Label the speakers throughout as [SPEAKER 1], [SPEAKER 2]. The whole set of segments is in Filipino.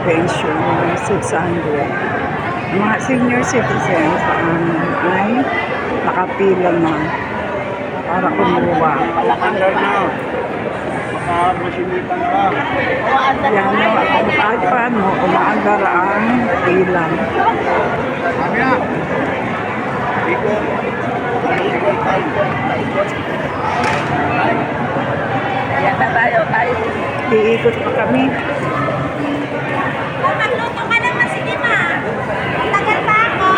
[SPEAKER 1] pension ng 600. Ang mga senior citizens sa amin ay nakapila na para kumuha.
[SPEAKER 2] Under na. Masinipan ka.
[SPEAKER 1] Yan o, kahit paano, umaandar ang pila.
[SPEAKER 2] Kami na. Ikot.
[SPEAKER 1] Yan na tayo. Iikot pa kami.
[SPEAKER 3] Magluto ka naman, sige ma. Tagal pa ako.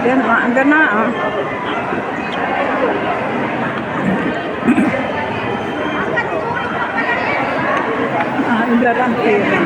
[SPEAKER 1] Yan, maandar na ah. Maandar ang pila.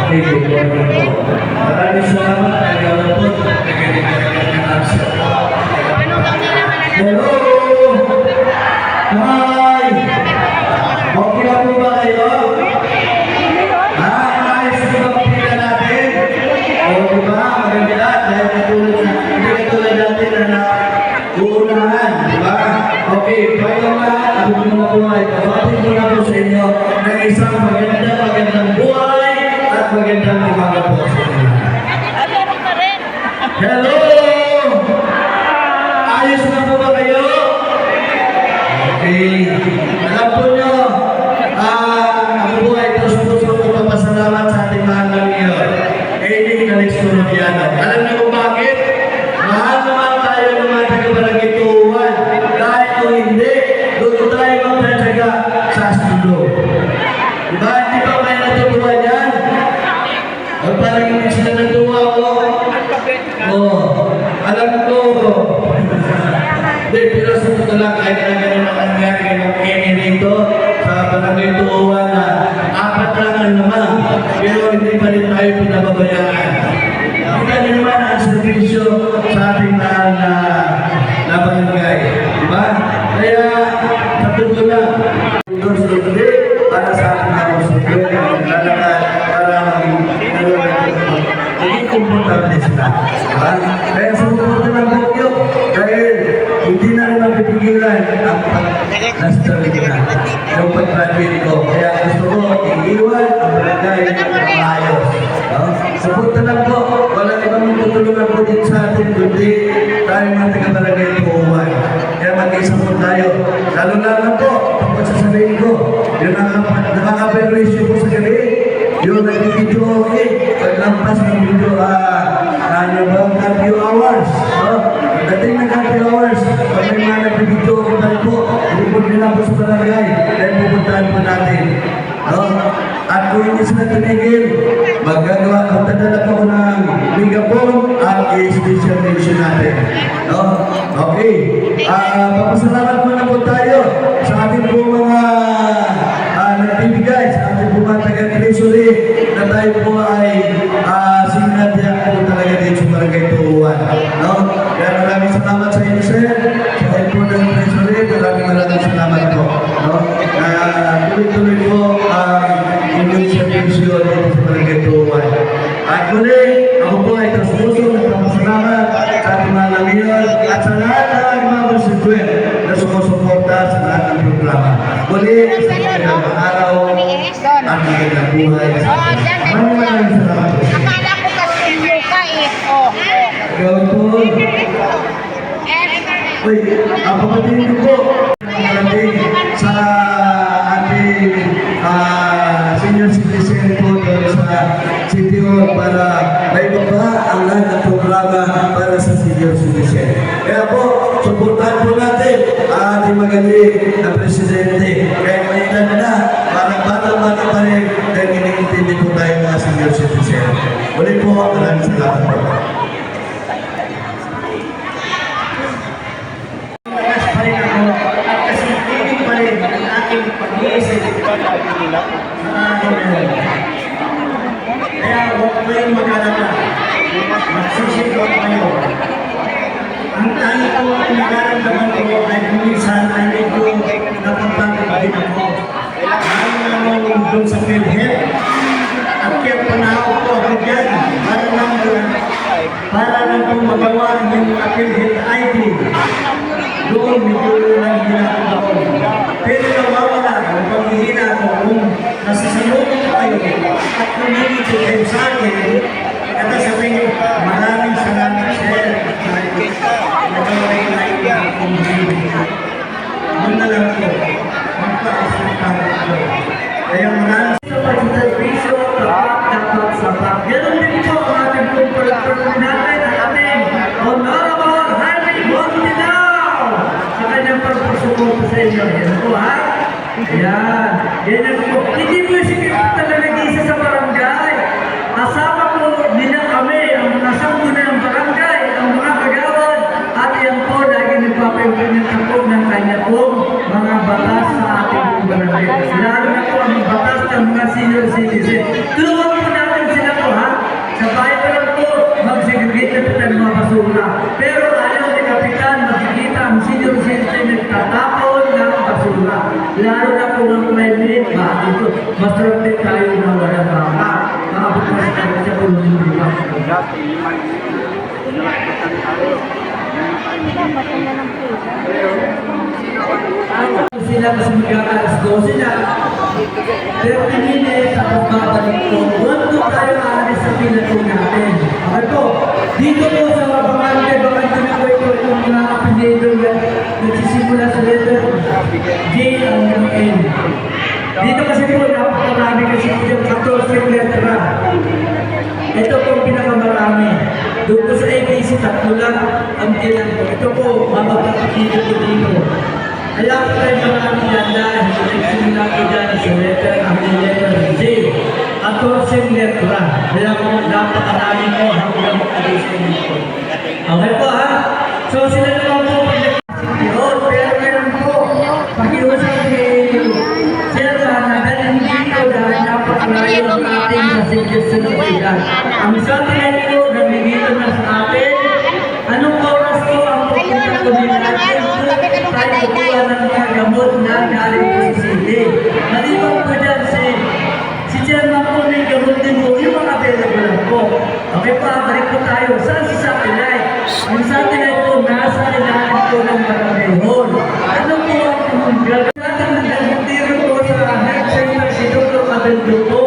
[SPEAKER 4] Okay, good morning po. Maraming salamat ay gawin po. Nagkakita ng answer. Hello! Hi! Okay na po ba kayo? Ayos po ba pila natin? O diba? Maganda. Dahil katulad natin na uunahan. Diba? Okay, bayo lahat. Ako muna po ay kapatin ko na po sa inyo ng isang magandang buhay at magandang umaga po sa inyo. Hello! Ayos na po ba kayo? Okay. Alam po nyo, ako po ay puso ko papasalamat sa ating mahal ng Diyos. Eddie Calix Colombiano. Alam niyo kung bakit? Mahal naman tayo ng mga taga-barangay Tuwan. Dahil kung hindi, doon tayo magtatsaga sa studio. Diba? Hindi ba kayo natutuwa yan? O parang hindi sila natuwa ko. Alam ko. Hindi, pero sa totoo lang, kahit na gano'n ang nangyari ng Kenny rito, sa barangay Tuwan na apat lang ang naman, pero hindi pa rin tayo pinababayaan. Kita niyo naman ang servisyo sa ating mahal na barangay. Diba? Kaya, sa totoo lang, ito sa totoo, para sa ating mga musulman, para maging komportable sila. Diba? Kaya sa totoo lang po, dahil hindi na rin mapipigilan ang pag-nastuloy na yung pag-graduate ko. Kaya gusto ko iiwan ang barangay ng maayos. Sa punta lang po, walang ibang tutulungan po din sa atin, kundi tayo mga taga-barangay Tuwan. Kaya mag-isa po tayo. Lalo-lalo po, tapos sasabihin ko, yung nakaka-perwisyo po sa gabi, yung nag-video okay, paglampas ng video, ano ba, few hours. Dating ng few hours, pag may mga nag-video ko tayo po, hindi po nila po sa barangay, dahil pupuntahan po natin. at kung hindi sila tumigil, magagawa kung tadala ko ng megaphone at i-special mention natin. No? Okay. Papasalamat muna po tayo sa ating po mga nagbibigay, sa ating po mga taga-treasury na tayo po ay sinadya po talaga dito sa Barangay Tuuan. No? Kaya maraming salamat sa inyo, sir. Sa ating po ng treasury, maraming salamat po. No? Tuloy-tuloy po inyong servisyo dito sa Barangay Tuuan. At muli, ako po ay taus-puso nagpapasalamat sa ating mga namiyon at sa lahat ng aking mga konstituent na sumusuporta sa lahat ng programa. Muli, sa magandang araw at magandang buhay. Maraming salamat po.
[SPEAKER 3] Akala ko kasi yung ka eh. Oh.
[SPEAKER 4] Ikaw po. Uy, ang kapatid ko po, narating sa ating senior citizen po doon sa City Hall para may baba ang lahat ng programa para sa senior citizen. Kaya po, suportahan po natin ang ating magaling na presidente. Kaya may ilan na, parang bata-bata pa rin, dahil iniintindi po tayo mga senior citizen. Muli po, maraming salamat po.
[SPEAKER 5] Kaya huwag kayong mag-alala. Magsisikot kayo. Ang tani ko ang nararamdaman ko ay minsan ay medyo napapagod din ako. Lalo na nung doon sa PhilHealth. At kaya panahon ko ako dyan. Para lang kung magawa yung PhilHealth ID. Doon medyo lang hinakot ako. Pero nawawala ang paghihina ko kung nasasalunod kayo at kumilito kayo sa akin. At sabihin nyo, maraming salamat sir. Nagawin na yung kumilito. Doon na lang po, magpakasunod ko. Kaya maraming sa pagsaservisyo, dapat sapat. Ganon din po ang ating pagpapalapag natin at ating Honorable Harry Montinao sa kanyang pagpasuko sa inyo. Yan po ha. Ayan. Yan po. Hindi po sikip talaga isa sa barangay. Asama po nila kami, ang mga sanggunang barangay, ang mga kagawad, at yan po lagi nagpapaimplementa po ng kanya po mga batas sa ating barangay. Lalo na po ang batas ng mga senior citizen. Tulungan po natin sila po ha. Sa bahay pa lang po, mag-segregate na po tayo mga basura. Pero ayaw ni Kapitan, makikita ang senior citizen nagtatapon ng basura. Lalo na po ng climate, dito, masarap tayo na wala baka. Makapagpas tayo sa pulong diba? Sila kasi mag-aalas 12 na. Pero pinili sa pagbabalik ko, huwag po tayo aalis sa pinato natin. Okay po, dito po sa bakante na po ito yung mga apelido yan, nagsisimula sa letter J hanggang N. Dito kasi po, napakarami kasi po yung 14 letra. Ito po ang pinakamarami. Doon po sa ABC, tatlo lang ang ilan po. Ito po, mapapakikita po dito. Kaya po tayo marami yan dahil nagsimula po dyan sa letter ang letter J. 14 letra. Kaya po, napakarami po hanggang ABC po. Okay po ha? So sila naman po, pero meron po, pakiusap kayo. Sir, nagaling dito dahil napakalayo ang ating suggestion sa sila. Ang satellite po, nandito na sa atin. Anong oras po ang pupunta ko din natin? Tayo kukuha ng mga gamot na galing po sa city. Maliban po dyan si Chairman po na gamot din po yung mga available po. Okay pa, balik po tayo. Saan si satellite? Ang satellite po, nasa ilalim po ng barangay hall. Ano po ang gagawin ng tiro po sa health center si Dr. Abeldo po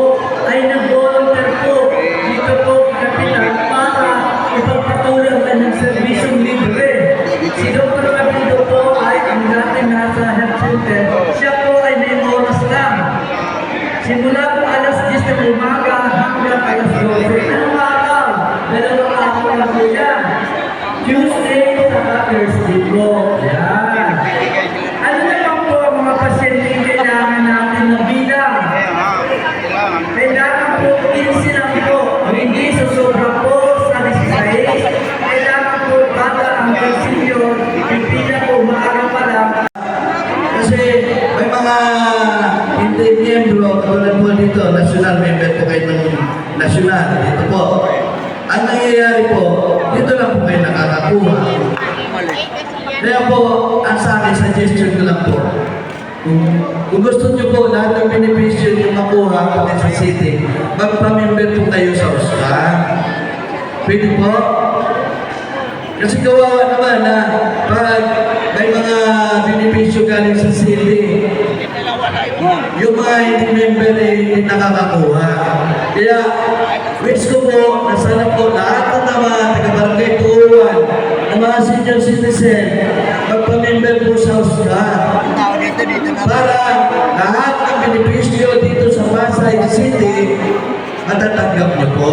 [SPEAKER 5] ay nag-volunteer po dito po kapitan para ipagpatuloy ang kanyang servisyong libre. Si Dr. Abeldo po ay ang dating nasa health center. Siya po ay may oras lang. Simula po alas 10 ng umaga hanggang alas 12. Anong araw? 2 araw lang po yan. Tuesday
[SPEAKER 4] suggestion ko lang po. Kung gusto nyo po lahat ng benepisyo nyo makuha pati sa city, magpa-member po kayo sa USCA. Pwede po? Kasi kawawa naman na pag may mga benepisyo galing sa city, yung mga hindi member eh, hindi nakakakuha. Kaya, wish ko po, na sana po lahat ng mga taga-barangay turuan, ng mga senior citizen, magpa-member po sa USCA. Para lahat ng benepisyo dito sa Pasay City, matatanggap niyo po.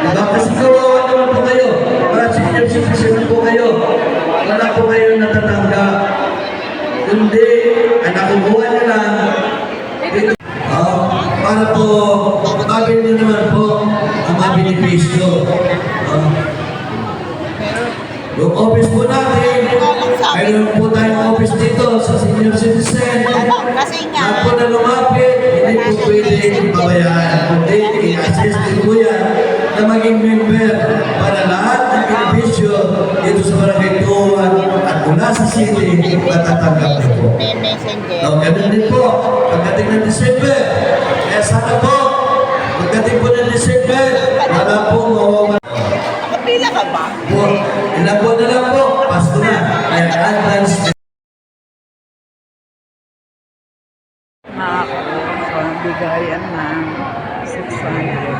[SPEAKER 4] Diba? Kasi kawawa naman po kayo. Mga senior citizen na po kayo. Wala po kayo natatanggap. Kundi, ang nakukuha niyo lang, para po, mabili niyo naman po ang mga benepisyo. Yung office po natin, mayroon po tayong office dito sa senior citizen.
[SPEAKER 3] Kasi nga,
[SPEAKER 4] Ako na lumapit, hindi po pwede pabayaan. Kundi, i-assist din po yan na maging member para lahat ng benepisyo dito sa Barangay Tuwan at mula sa city, matatanggap niyo po.
[SPEAKER 3] may messenger.
[SPEAKER 4] So, ganun din po, pagdating ng December, kaya sana po, pagdating po ng December, wala po mawawala.
[SPEAKER 3] Pila ka ba?
[SPEAKER 4] Po, ilang buwan na lang po, Pasko na. Kaya advance.
[SPEAKER 1] Nakakuha sa bigayan ng 600.